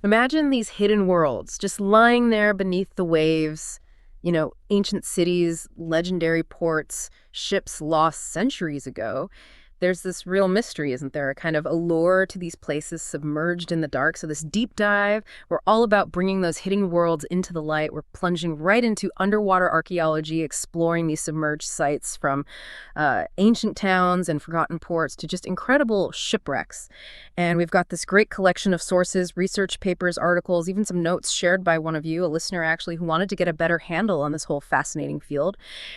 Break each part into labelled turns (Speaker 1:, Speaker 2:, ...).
Speaker 1: Imagine these hidden worlds just lying there beneath the waves, ancient cities, legendary ports, ships lost centuries ago. There's this real mystery, isn't there? A kind of allure to these places submerged in the dark. So this deep dive, we're all about bringing those hidden worlds into the light. We're plunging right into underwater archaeology, exploring these submerged sites from ancient towns and forgotten ports to just incredible shipwrecks. And we've got this great collection of sources, research papers, articles, even some notes shared by one of you, a listener actually, who wanted to get a better handle on this whole fascinating field.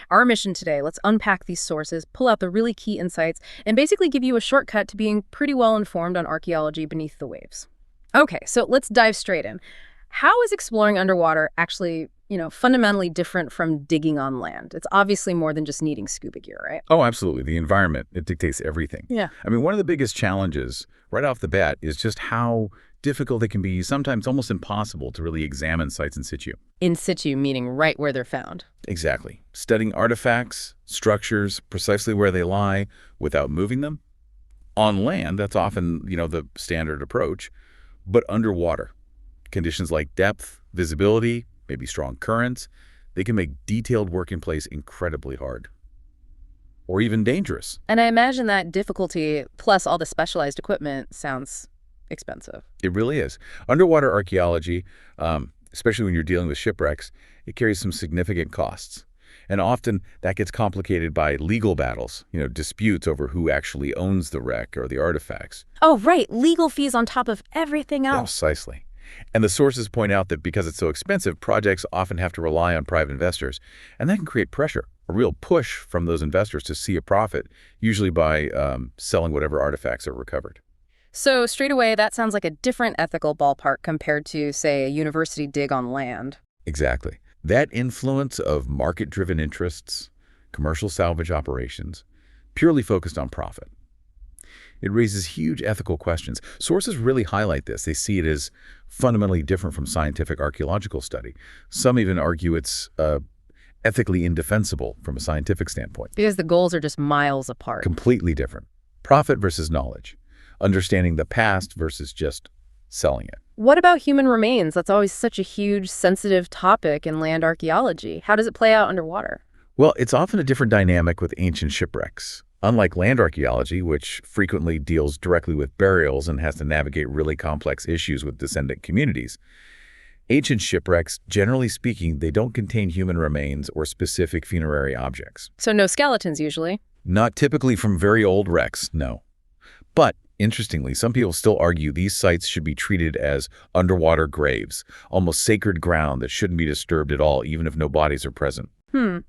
Speaker 1: Our mission today, let's unpack these sources, pull out the really key insights, and basically give you a shortcut to being pretty well informed on archaeology beneath the waves. Okay, so let's dive straight in. How is exploring underwater actually, fundamentally different from digging on land? It's obviously more than just needing scuba gear, right?
Speaker 2: Oh, absolutely. The environment, it dictates everything.
Speaker 1: Yeah.
Speaker 2: I mean, one of the biggest challenges right off the bat is just how difficult it can be, sometimes almost impossible, to really examine sites in situ.
Speaker 1: In situ, meaning right where they're found.
Speaker 2: Exactly. Studying artifacts, structures, precisely where they lie without moving them. On land, that's often, the standard approach. But underwater, conditions like depth, visibility, maybe strong currents, they can make detailed work in place incredibly hard. Or even dangerous.
Speaker 1: And I imagine that difficulty, plus all the specialized equipment, sounds expensive.
Speaker 2: It really is. Underwater archaeology, especially when you're dealing with shipwrecks, it carries some significant costs. And often that gets complicated by legal battles, disputes over who actually owns the wreck or the artifacts.
Speaker 1: Oh, right. Legal fees on top of everything else.
Speaker 2: Precisely. And the sources point out that because it's so expensive, projects often have to rely on private investors. And that can create pressure, a real push from those investors to see a profit, usually by selling whatever artifacts are recovered.
Speaker 1: So straight away, that sounds like a different ethical ballpark compared to, say, a university dig on land.
Speaker 2: Exactly. That influence of market-driven interests, commercial salvage operations, purely focused on profit. It raises huge ethical questions. Sources really highlight this. They see it as fundamentally different from scientific archaeological study. Some even argue it's ethically indefensible from a scientific standpoint.
Speaker 1: Because the goals are just miles apart.
Speaker 2: Completely different. Profit versus knowledge. Understanding the past versus just selling it.
Speaker 1: What about human remains? That's always such a huge, sensitive topic in land archaeology. How does it play out underwater?
Speaker 2: Well, it's often a different dynamic with ancient shipwrecks. Unlike land archaeology, which frequently deals directly with burials and has to navigate really complex issues with descendant communities, ancient shipwrecks, generally speaking, they don't contain human remains or specific funerary objects.
Speaker 1: So no skeletons, usually?
Speaker 2: Not typically from very old wrecks, no. But interestingly, some people still argue these sites should be treated as underwater graves, almost sacred ground that shouldn't be disturbed at all, even if no bodies are present.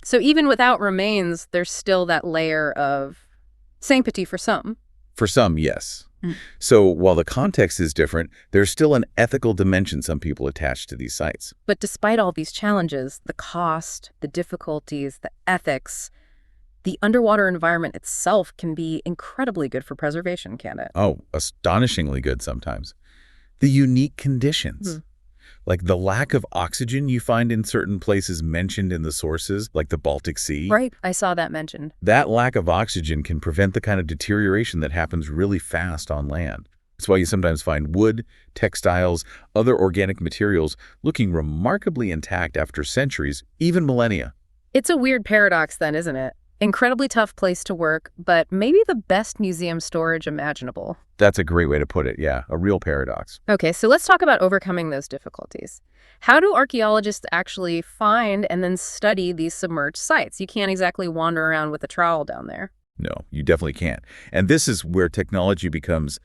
Speaker 1: So even without remains, there's still that layer of sanctity for some.
Speaker 2: For some, yes. So while the context is different, there's still an ethical dimension some people attach to these sites.
Speaker 1: But despite all these challenges, the cost, the difficulties, the ethics, the underwater environment itself can be incredibly good for preservation, can't it?
Speaker 2: Oh, astonishingly good sometimes. The unique conditions. Like the lack of oxygen you find in certain places mentioned in the sources, like the Baltic Sea.
Speaker 1: Right, I saw that mentioned.
Speaker 2: That lack of oxygen can prevent the kind of deterioration that happens really fast on land. That's why you sometimes find wood, textiles, other organic materials looking remarkably intact after centuries, even millennia.
Speaker 1: It's a weird paradox then, isn't it? Incredibly tough place to work, but maybe the best museum storage imaginable.
Speaker 2: That's a great way to put it, yeah, a real paradox.
Speaker 1: Okay, so let's talk about overcoming those difficulties. How do archaeologists actually find and then study these submerged sites? You can't exactly wander around with a trowel down there.
Speaker 2: No, you definitely can't. And this is where technology becomes,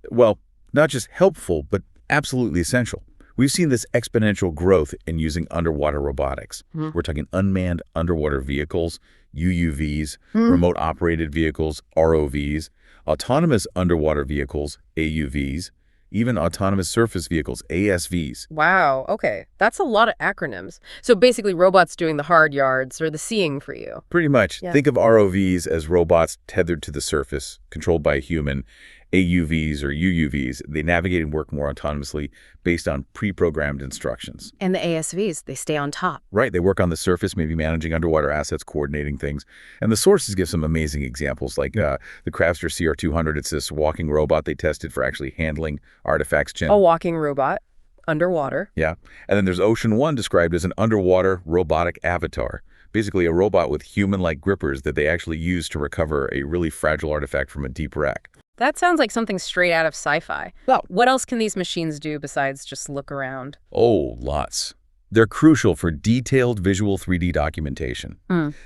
Speaker 2: well, not just helpful, but absolutely essential. We've seen this exponential growth in using underwater robotics. We're talking unmanned underwater vehicles, UUVs, remote-operated vehicles, ROVs, autonomous underwater vehicles, AUVs, even autonomous surface vehicles, ASVs.
Speaker 1: Wow, okay. That's a lot of acronyms. So basically robots doing the hard yards or the seeing for you.
Speaker 2: Pretty much.
Speaker 1: Yeah.
Speaker 2: Think of ROVs as robots tethered to the surface, controlled by a human. AUVs or UUVs, they navigate and work more autonomously based on pre-programmed instructions.
Speaker 1: And the ASVs, they stay on top.
Speaker 2: Right, they work on the surface, maybe managing underwater assets, coordinating things. And the sources give some amazing examples, like the Crafter CR200. It's this walking robot they tested for actually handling artifacts.
Speaker 1: A walking robot? underwater.
Speaker 2: Yeah. And then there's Ocean One, described as an underwater robotic avatar, basically a robot with human-like grippers that they actually use to recover a really fragile artifact from a deep wreck.
Speaker 1: That sounds like something straight out of sci-fi.
Speaker 2: Well,
Speaker 1: What else can these machines do besides just look around?
Speaker 2: oh, lots. They're crucial for detailed visual 3D documentation.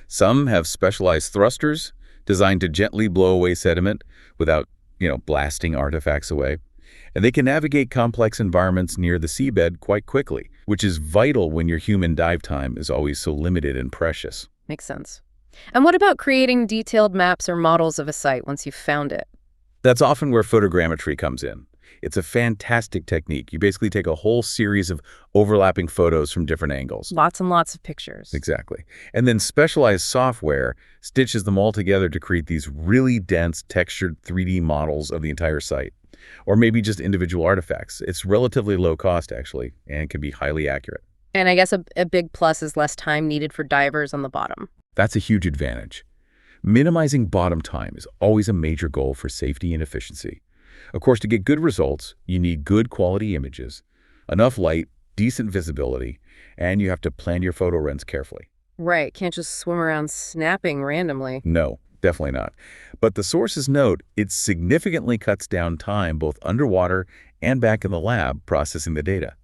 Speaker 2: Some have specialized thrusters designed to gently blow away sediment without, blasting artifacts away. And they can navigate complex environments near the seabed quite quickly, which is vital when your human dive time is always so limited and precious.
Speaker 1: Makes sense. And what about creating detailed maps or models of a site once you've found it?
Speaker 2: That's often where photogrammetry comes in. It's a fantastic technique. You basically take a whole series of overlapping photos from different angles.
Speaker 1: Lots and lots of pictures.
Speaker 2: Exactly. And then specialized software stitches them all together to create these really dense, textured 3D models of the entire site. Or maybe just individual artifacts. It's relatively low cost, actually, and can be highly accurate.
Speaker 1: And I guess a big plus is less time needed for divers on the bottom.
Speaker 2: That's a huge advantage. Minimizing bottom time is always a major goal for safety and efficiency. Of course, to get good results, you need good quality images, enough light, decent visibility, and you have to plan your photo runs carefully.
Speaker 1: Right, can't just swim around snapping randomly.
Speaker 2: No, definitely not. But the sources note it significantly cuts down time both underwater and back in the lab processing the data.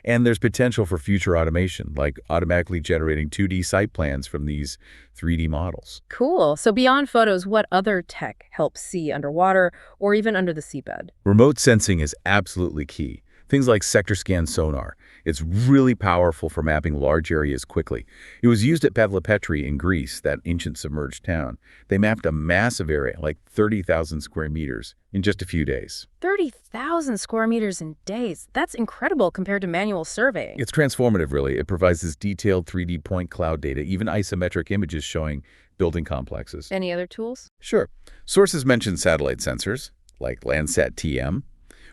Speaker 2: And there's potential for future automation, like automatically generating 2D site plans from these 3D models.
Speaker 1: Cool. So beyond photos, what other tech helps see underwater or even under the seabed?
Speaker 2: Remote sensing is absolutely key. Things like sector scan sonar. It's really powerful for mapping large areas quickly. It was used at Pavlopetri in Greece, that ancient submerged town. They mapped a massive area, like 30,000 square meters, in just a few days.
Speaker 1: 30,000 square meters in days. That's incredible compared to manual surveying.
Speaker 2: It's transformative, really. It provides this detailed 3D point cloud data, even isometric images showing building complexes.
Speaker 1: Any other tools?
Speaker 2: Sure. Sources mention satellite sensors, like Landsat-TM,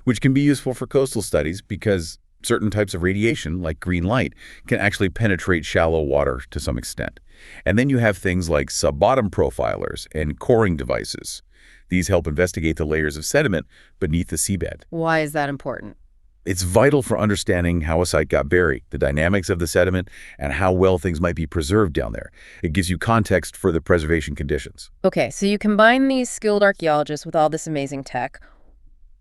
Speaker 2: which can be useful for coastal studies because certain types of radiation, like green light, can actually penetrate shallow water to some extent. And then you have things like sub-bottom profilers and coring devices. These help investigate the layers of sediment beneath the seabed.
Speaker 1: Why is that important?
Speaker 2: It's vital for understanding how a site got buried, the dynamics of the sediment, and how well things might be preserved down there. It gives you context for the preservation conditions.
Speaker 1: Okay, so you combine these skilled archaeologists with all this amazing tech.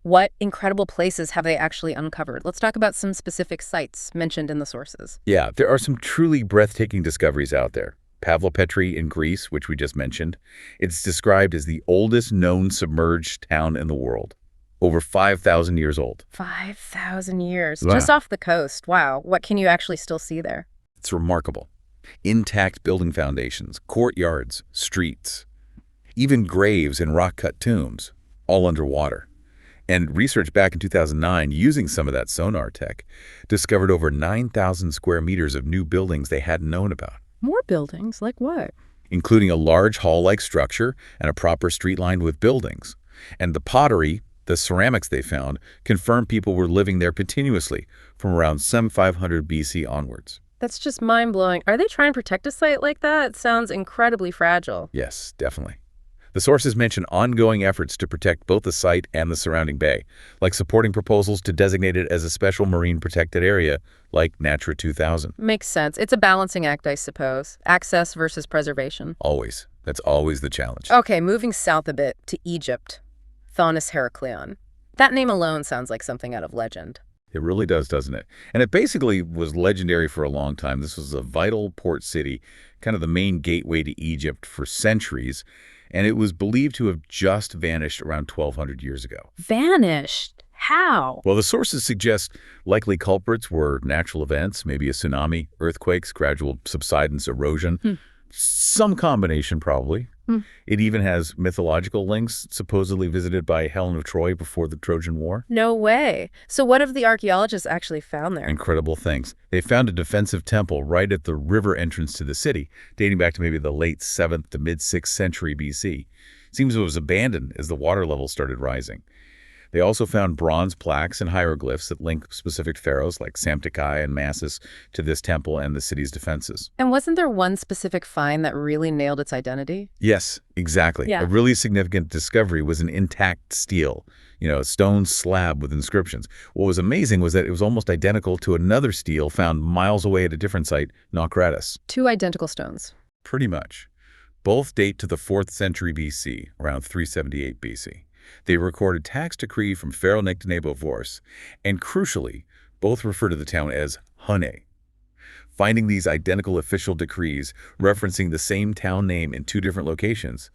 Speaker 1: What incredible places have they actually uncovered? Let's talk about some specific sites mentioned in the sources.
Speaker 2: Yeah, there are some truly breathtaking discoveries out there. Pavlopetri in Greece, which we just mentioned. It's described as the oldest known submerged town in the world. Over 5,000 years old.
Speaker 1: 5,000 years.
Speaker 2: Wow.
Speaker 1: Just off the coast. Wow. What can you actually still see there?
Speaker 2: It's remarkable. Intact building foundations, courtyards, streets, even graves and rock-cut tombs, all underwater. And research back in 2009, using some of that sonar tech, discovered over 9,000 square meters of new buildings they hadn't known about.
Speaker 1: More buildings? Like what?
Speaker 2: Including a large hall-like structure and a proper street lined with buildings. And the pottery, the ceramics they found, confirmed people were living there continuously from around 7500 BC onwards.
Speaker 1: That's just mind-blowing. Are they trying to protect a site like that? It sounds incredibly fragile.
Speaker 2: Yes, definitely. The sources mention ongoing efforts to protect both the site and the surrounding bay, like supporting proposals to designate it as a special marine protected area like Natura 2000.
Speaker 1: Makes sense. It's a balancing act, I suppose. Access versus preservation.
Speaker 2: Always. That's always the challenge.
Speaker 1: Okay, moving south a bit to Egypt. Thonis-Heracleion. That name alone sounds like something out of legend.
Speaker 2: It really does, doesn't it? And it basically was legendary for a long time. This was a vital port city, kind of the main gateway to Egypt for centuries. And it was believed to have just vanished around 1,200 years ago.
Speaker 1: Vanished? How?
Speaker 2: Well, the sources suggest likely culprits were natural events, maybe a tsunami, earthquakes, gradual subsidence, erosion. Some combination, probably. It even has mythological links, supposedly visited by Helen of Troy before the Trojan War.
Speaker 1: No way. So what have the archaeologists actually found there?
Speaker 2: Incredible things. They found a defensive temple right at the river entrance to the city, dating back to maybe the late 7th to mid-6th century BC. Seems it was abandoned as the water level started rising. They also found bronze plaques and hieroglyphs that link specific pharaohs like Samtikai and Massus to this temple and the city's defenses.
Speaker 1: And wasn't there one specific find that really nailed its identity?
Speaker 2: Yes, exactly.
Speaker 1: Yeah.
Speaker 2: A really significant discovery was an intact stele, a stone slab with inscriptions. What was amazing was that it was almost identical to another stele found miles away at a different site, Naucratis.
Speaker 1: Two identical stones.
Speaker 2: Pretty much. Both date to the 4th century BC, around 378 BC. They record a tax decree from Pharaoh Nectanebo Vors, and crucially, both refer to the town as Hune. Finding these identical official decrees referencing the same town name in two different locations,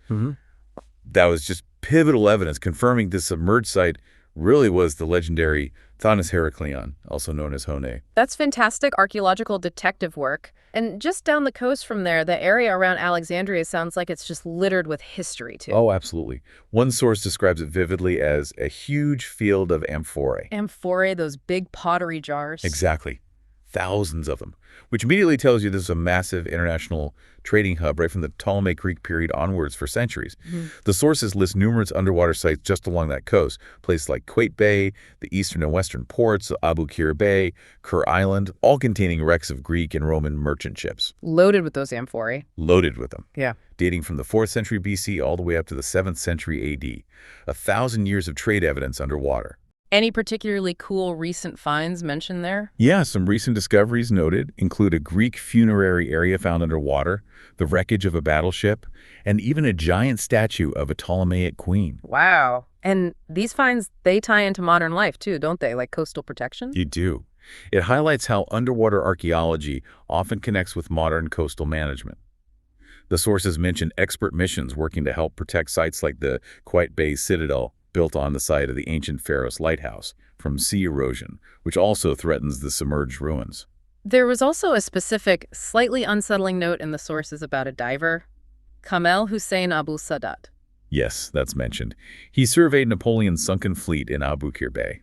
Speaker 2: that was just pivotal evidence confirming this submerged site really was the legendary Thonis-Heracleion, also known as Hone.
Speaker 1: That's fantastic archaeological detective work. And just down the coast from there, the area around Alexandria sounds like it's just littered with history, too.
Speaker 2: Oh, absolutely. One source describes it vividly as a huge field of amphorae.
Speaker 1: Amphorae, those big pottery jars.
Speaker 2: Exactly. Thousands of them, which immediately tells you this is a massive international trading hub right from the Ptolemaic Greek period onwards for centuries. The sources list numerous underwater sites just along that coast, places like Quate Bay, the eastern and western ports, Abu Qir Bay, Kur Island, all containing wrecks of Greek and Roman merchant ships.
Speaker 1: Loaded with those amphorae.
Speaker 2: Loaded with them.
Speaker 1: Yeah.
Speaker 2: Dating from the 4th century BC all the way up to the 7th century AD. 1,000 years of trade evidence underwater.
Speaker 1: Any particularly cool recent finds mentioned there?
Speaker 2: Yeah, some recent discoveries noted include a Greek funerary area found underwater, the wreckage of a battleship, and even a giant statue of a Ptolemaic queen.
Speaker 1: Wow. And these finds, they tie into modern life too, don't they? Like coastal protection?
Speaker 2: You do. It highlights how underwater archaeology often connects with modern coastal management. The sources mention expert missions working to help protect sites like the Quite Bay Citadel, built on the site of the ancient Pharos lighthouse, from sea erosion, which also threatens the submerged ruins.
Speaker 1: There was also a specific, slightly unsettling note in the sources about a diver, Kamel Hussein Abu Sadat.
Speaker 2: Yes, that's mentioned. He surveyed Napoleon's sunken fleet in Abu Qir Bay.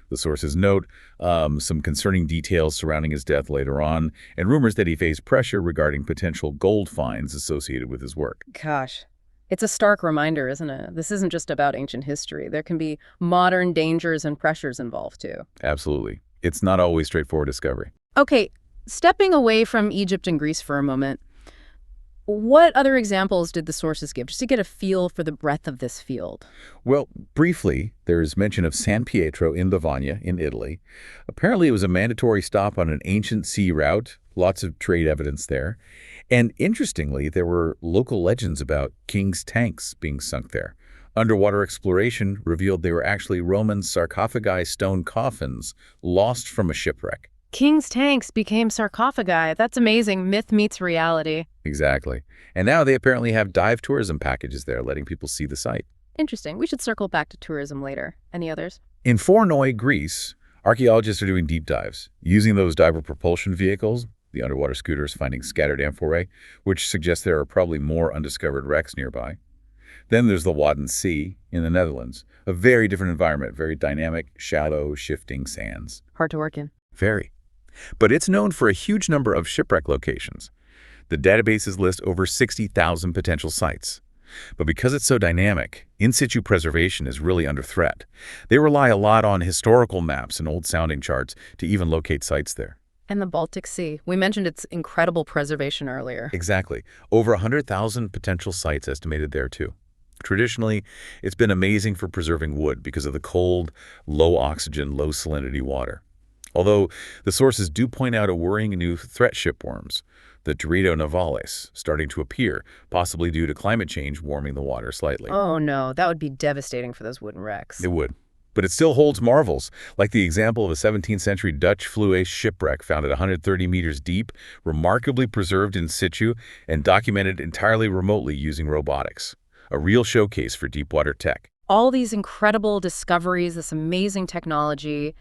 Speaker 2: The sources note some concerning details surrounding his death later on, and rumors that he faced pressure regarding potential gold finds associated with his work.
Speaker 1: Gosh. It's a stark reminder, isn't it? This isn't just about ancient history. There can be modern dangers and pressures involved, too.
Speaker 2: Absolutely. It's not always straightforward discovery.
Speaker 1: Okay, stepping away from Egypt and Greece for a moment, what other examples did the sources give, just to get a feel for the breadth of this field?
Speaker 2: Well, briefly, there is mention of San Pietro in Lavagna in Italy. Apparently, it was a mandatory stop on an ancient sea route, lots of trade evidence there. And interestingly, there were local legends about king's tanks being sunk there. Underwater exploration revealed they were actually Roman sarcophagi stone coffins lost from a shipwreck.
Speaker 1: King's tanks became sarcophagi. That's amazing. Myth meets reality.
Speaker 2: Exactly. And now they apparently have dive tourism packages there, letting people see the site.
Speaker 1: Interesting. We should circle back to tourism later. Any others?
Speaker 2: In Fornoi, Greece, archaeologists are doing deep dives, using those diver propulsion vehicles, the underwater scooters, finding scattered amphorae, which suggests there are probably more undiscovered wrecks nearby. Then there's the Wadden Sea in the Netherlands, a very different environment, very dynamic, shallow, shifting sands.
Speaker 1: Hard to work in.
Speaker 2: Very. But it's known for a huge number of shipwreck locations. The databases list over 60,000 potential sites. But because it's so dynamic, in situ preservation is really under threat. They rely a lot on historical maps and old sounding charts to even locate sites there.
Speaker 1: And the Baltic Sea. We mentioned its incredible preservation earlier.
Speaker 2: Exactly. Over 100,000 potential sites estimated there, too. Traditionally, it's been amazing for preserving wood because of the cold, low oxygen, low salinity water. Although the sources do point out a worrying new threat shipworms, the Dorito navales, starting to appear, possibly due to climate change warming the water slightly.
Speaker 1: Oh no, that would be devastating for those wooden wrecks.
Speaker 2: It would. But it still holds marvels, like the example of a 17th century Dutch Flues shipwreck found at 130 meters deep, remarkably preserved in situ, and documented entirely remotely using robotics. A real showcase for deepwater tech.
Speaker 1: All these incredible discoveries, this amazing technology,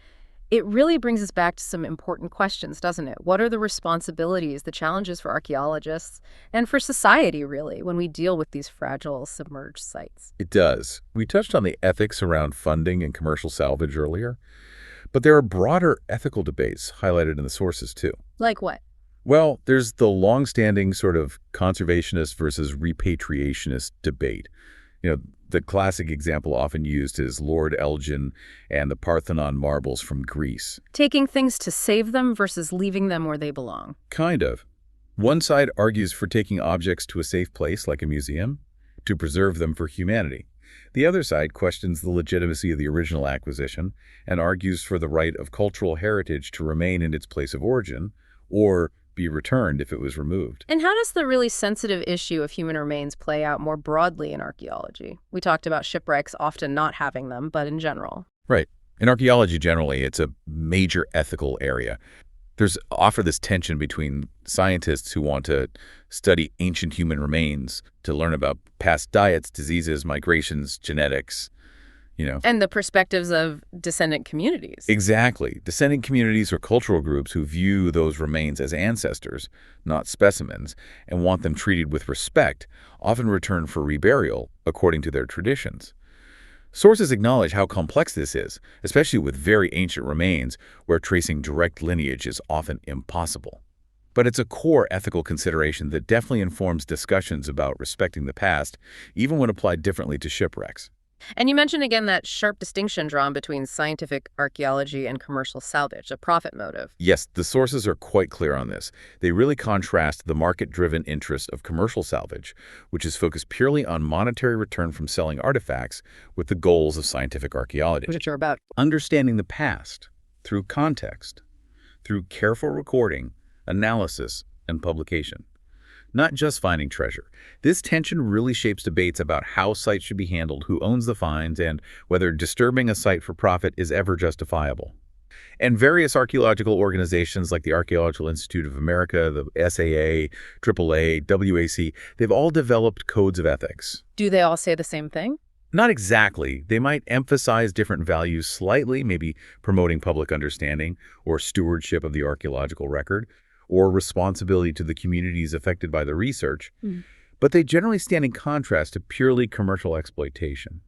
Speaker 1: it really brings us back to some important questions, doesn't it? What are the responsibilities, the challenges for archaeologists, and for society, really, when we deal with these fragile, submerged sites?
Speaker 2: It does. We touched on the ethics around funding and commercial salvage earlier, but there are broader ethical debates highlighted in the sources, too.
Speaker 1: Like what?
Speaker 2: Well, there's the long-standing sort of conservationist versus repatriationist debate. The classic example often used is Lord Elgin and the Parthenon marbles from Greece.
Speaker 1: Taking things to save them versus leaving them where they belong.
Speaker 2: Kind of. One side argues for taking objects to a safe place, like a museum, to preserve them for humanity. The other side questions the legitimacy of the original acquisition and argues for the right of cultural heritage to remain in its place of origin or be returned if it was removed.
Speaker 1: And how does the really sensitive issue of human remains play out more broadly in archaeology? We talked about shipwrecks often not having them, but in general.
Speaker 2: Right. In archaeology generally, it's a major ethical area. There's often this tension between scientists who want to study ancient human remains to learn about past diets, diseases, migrations, genetics,
Speaker 1: And the perspectives of descendant communities.
Speaker 2: Exactly. Descendant communities or cultural groups who view those remains as ancestors, not specimens, and want them treated with respect, often return for reburial according to their traditions. Sources acknowledge how complex this is, especially with very ancient remains where tracing direct lineage is often impossible. But it's a core ethical consideration that definitely informs discussions about respecting the past, even when applied differently to shipwrecks.
Speaker 1: And you mentioned again that sharp distinction drawn between scientific archaeology and commercial salvage, a profit motive.
Speaker 2: Yes, the sources are quite clear on this. They really contrast the market-driven interest of commercial salvage, which is focused purely on monetary return from selling artifacts, with the goals of scientific archaeology,
Speaker 1: Which are about
Speaker 2: understanding the past through context, through careful recording, analysis, and publication. Not just finding treasure. This tension really shapes debates about how sites should be handled, who owns the finds, and whether disturbing a site for profit is ever justifiable. And various archaeological organizations like the Archaeological Institute of America, the SAA, AAA, WAC, they've all developed codes of ethics.
Speaker 1: Do they all say the same thing?
Speaker 2: Not exactly. They might emphasize different values slightly, maybe promoting public understanding or stewardship of the archaeological record, or responsibility to the communities affected by the research, but they generally stand in contrast to purely commercial exploitation.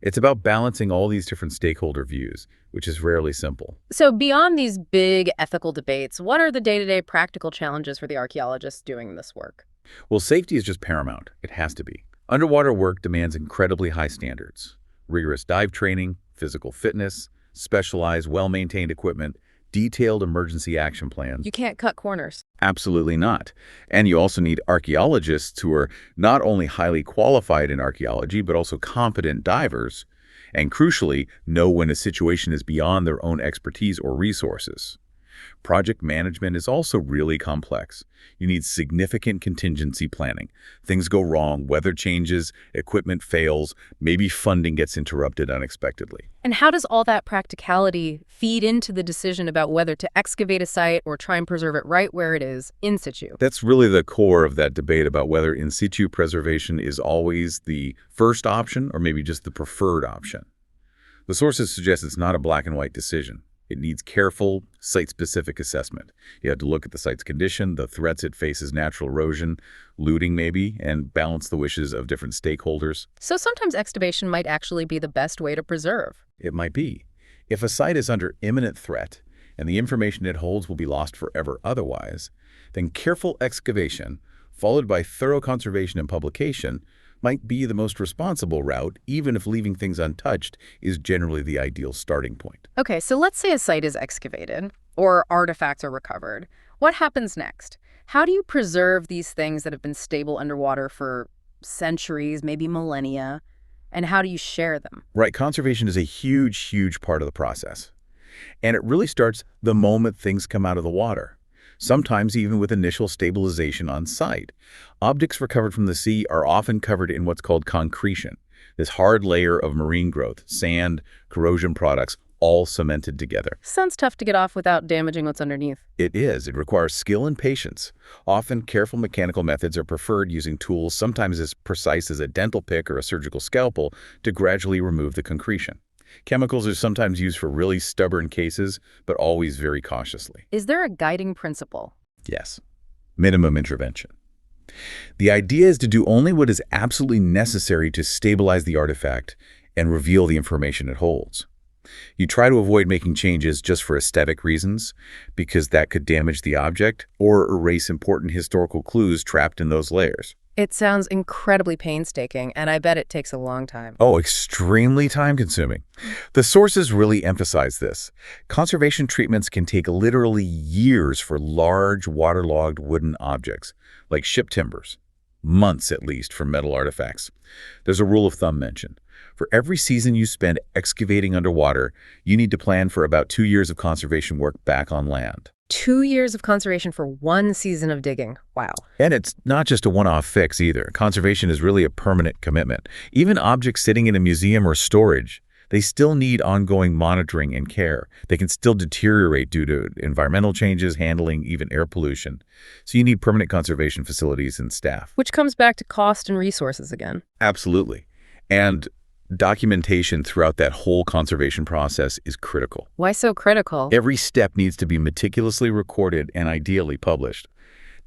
Speaker 2: It's about balancing all these different stakeholder views, which is rarely simple.
Speaker 1: So beyond these big ethical debates, what are the day-to-day practical challenges for the archaeologists doing this work?
Speaker 2: Well, safety is just paramount. It has to be. Underwater work demands incredibly high standards. Rigorous dive training, physical fitness, specialized, well-maintained equipment, detailed emergency action plans.
Speaker 1: You can't cut corners.
Speaker 2: Absolutely not. And you also need archaeologists who are not only highly qualified in archaeology, but also competent divers, and crucially, know when a situation is beyond their own expertise or resources. Project management is also really complex. You need significant contingency planning. Things go wrong, weather changes, equipment fails, maybe funding gets interrupted unexpectedly.
Speaker 1: And how does all that practicality feed into the decision about whether to excavate a site or try and preserve it right where it is, in situ?
Speaker 2: That's really the core of that debate about whether in situ preservation is always the first option or maybe just the preferred option. The sources suggest it's not a black and white decision. It needs careful, site-specific assessment. You have to look at the site's condition, the threats it faces, natural erosion, looting maybe, and balance the wishes of different stakeholders.
Speaker 1: So sometimes excavation might actually be the best way to preserve.
Speaker 2: It might be. If a site is under imminent threat and the information it holds will be lost forever otherwise, then careful excavation, followed by thorough conservation and publication, might be the most responsible route, even if leaving things untouched is generally the ideal starting point.
Speaker 1: Okay, so let's say a site is excavated or artifacts are recovered. What happens next? How do you preserve these things that have been stable underwater for centuries, maybe millennia, and how do you share them?
Speaker 2: Right, conservation is a huge, huge part of the process. And it really starts the moment things come out of the water. Sometimes even with initial stabilization on site. Objects recovered from the sea are often covered in what's called concretion, this hard layer of marine growth, sand, corrosion products, all cemented together.
Speaker 1: Sounds tough to get off without damaging what's underneath.
Speaker 2: It is. It requires skill and patience. Often careful mechanical methods are preferred, using tools sometimes as precise as a dental pick or a surgical scalpel to gradually remove the concretion. Chemicals are sometimes used for really stubborn cases, but always very cautiously.
Speaker 1: Is there a guiding principle?
Speaker 2: Yes. Minimum intervention. The idea is to do only what is absolutely necessary to stabilize the artifact and reveal the information it holds. You try to avoid making changes just for aesthetic reasons, because that could damage the object or erase important historical clues trapped in those layers.
Speaker 1: It sounds incredibly painstaking, and I bet it takes a long time.
Speaker 2: Oh, extremely time-consuming. The sources really emphasize this. Conservation treatments can take literally years for large, waterlogged wooden objects, like ship timbers. Months, at least, for metal artifacts. There's a rule of thumb mentioned. For every season you spend excavating underwater, you need to plan for about 2 years of conservation work back on land.
Speaker 1: 2 years of conservation for one season of digging. Wow.
Speaker 2: And it's not just a one-off fix either. Conservation is really a permanent commitment. Even objects sitting in a museum or storage, they still need ongoing monitoring and care. They can still deteriorate due to environmental changes, handling, even air pollution. So you need permanent conservation facilities and staff.
Speaker 1: Which comes back to cost and resources again.
Speaker 2: Absolutely. And documentation throughout that whole conservation process is critical.
Speaker 1: Why so critical?
Speaker 2: Every step needs to be meticulously recorded and ideally published.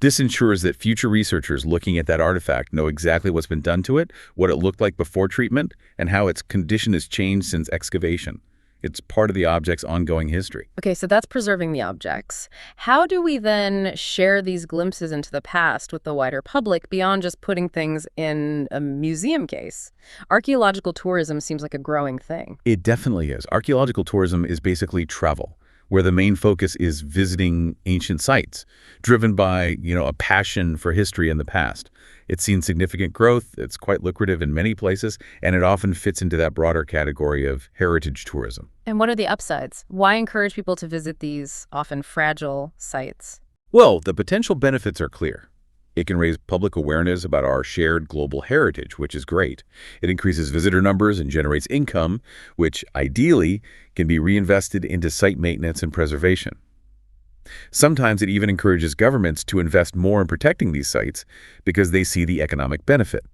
Speaker 2: This ensures that future researchers looking at that artifact know exactly what's been done to it, what it looked like before treatment, and how its condition has changed since excavation. It's part of the object's ongoing history.
Speaker 1: Okay, so that's preserving the objects. How do we then share these glimpses into the past with the wider public beyond just putting things in a museum case? Archaeological tourism seems like a growing thing.
Speaker 2: It definitely is. Archaeological tourism is basically travel, where the main focus is visiting ancient sites, driven by, a passion for history in the past. It's seen significant growth, it's quite lucrative in many places, and it often fits into that broader category of heritage tourism.
Speaker 1: And what are the upsides? Why encourage people to visit these often fragile sites?
Speaker 2: Well, the potential benefits are clear. It can raise public awareness about our shared global heritage, which is great. It increases visitor numbers and generates income, which ideally can be reinvested into site maintenance and preservation. Sometimes it even encourages governments to invest more in protecting these sites because they see the economic benefit.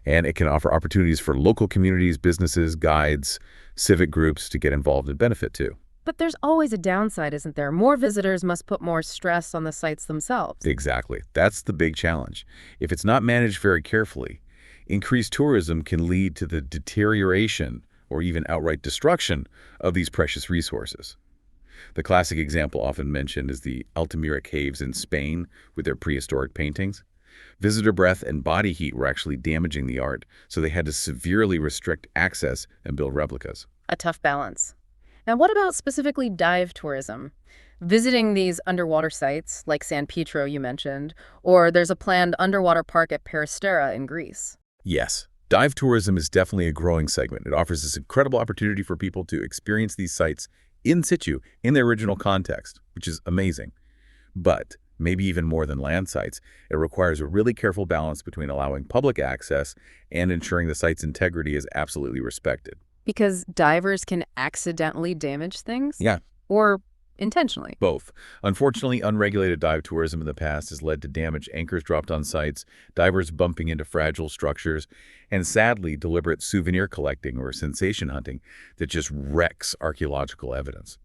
Speaker 2: And it can offer opportunities for local communities, businesses, guides, civic groups to get involved and benefit too.
Speaker 1: But there's always a downside, isn't there? More visitors must put more stress on the sites themselves.
Speaker 2: Exactly. That's the big challenge. If it's not managed very carefully, increased tourism can lead to the deterioration or even outright destruction of these precious resources. The classic example often mentioned is the Altamira caves in Spain with their prehistoric paintings. Visitor breath and body heat were actually damaging the art, so they had to severely restrict access and build replicas.
Speaker 1: A tough balance. Now, what about specifically dive tourism? Visiting these underwater sites, like San Pietro you mentioned, or there's a planned underwater park at Peristera in Greece.
Speaker 2: Yes, dive tourism is definitely a growing segment. It offers this incredible opportunity for people to experience these sites in situ, in their original context, which is amazing. But maybe even more than land sites, it requires a really careful balance between allowing public access and ensuring the site's integrity is absolutely respected.
Speaker 1: Because divers can accidentally damage things?
Speaker 2: Yeah.
Speaker 1: Or intentionally?
Speaker 2: Both. Unfortunately, unregulated dive tourism in the past has led to damaged anchors dropped on sites, divers bumping into fragile structures, and sadly, deliberate souvenir collecting or sensation hunting that just wrecks archaeological evidence.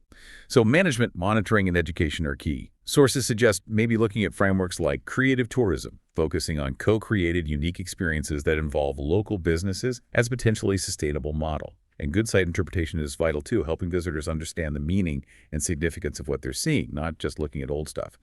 Speaker 2: So management, monitoring, and education are key. Sources suggest maybe looking at frameworks like creative tourism, focusing on co-created unique experiences that involve local businesses as a potentially sustainable model. And good site interpretation is vital too, helping visitors understand the meaning and significance of what they're seeing, not just looking at old stuff,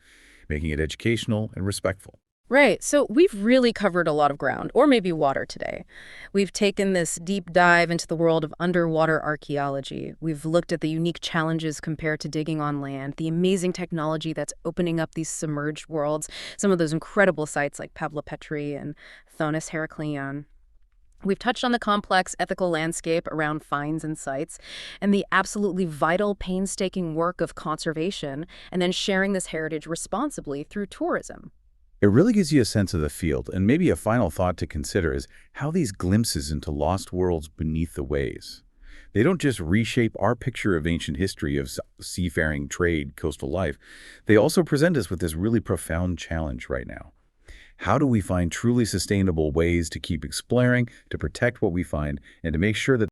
Speaker 2: making it educational and respectful.
Speaker 1: Right. So we've really covered a lot of ground, or maybe water today. We've taken this deep dive into the world of underwater archaeology. We've looked at the unique challenges compared to digging on land, the amazing technology that's opening up these submerged worlds, some of those incredible sites like Pavlopetri and Thonis-Heracleion. We've touched on the complex ethical landscape around finds and sites, and the absolutely vital, painstaking work of conservation, and then sharing this heritage responsibly through tourism.
Speaker 2: It really gives you a sense of the field, and maybe a final thought to consider is how these glimpses into lost worlds beneath the waves. They don't just reshape our picture of ancient history of seafaring, trade, coastal life. They also present us with this really profound challenge right now. How do we find truly sustainable ways to keep exploring, to protect what we find, and to make sure that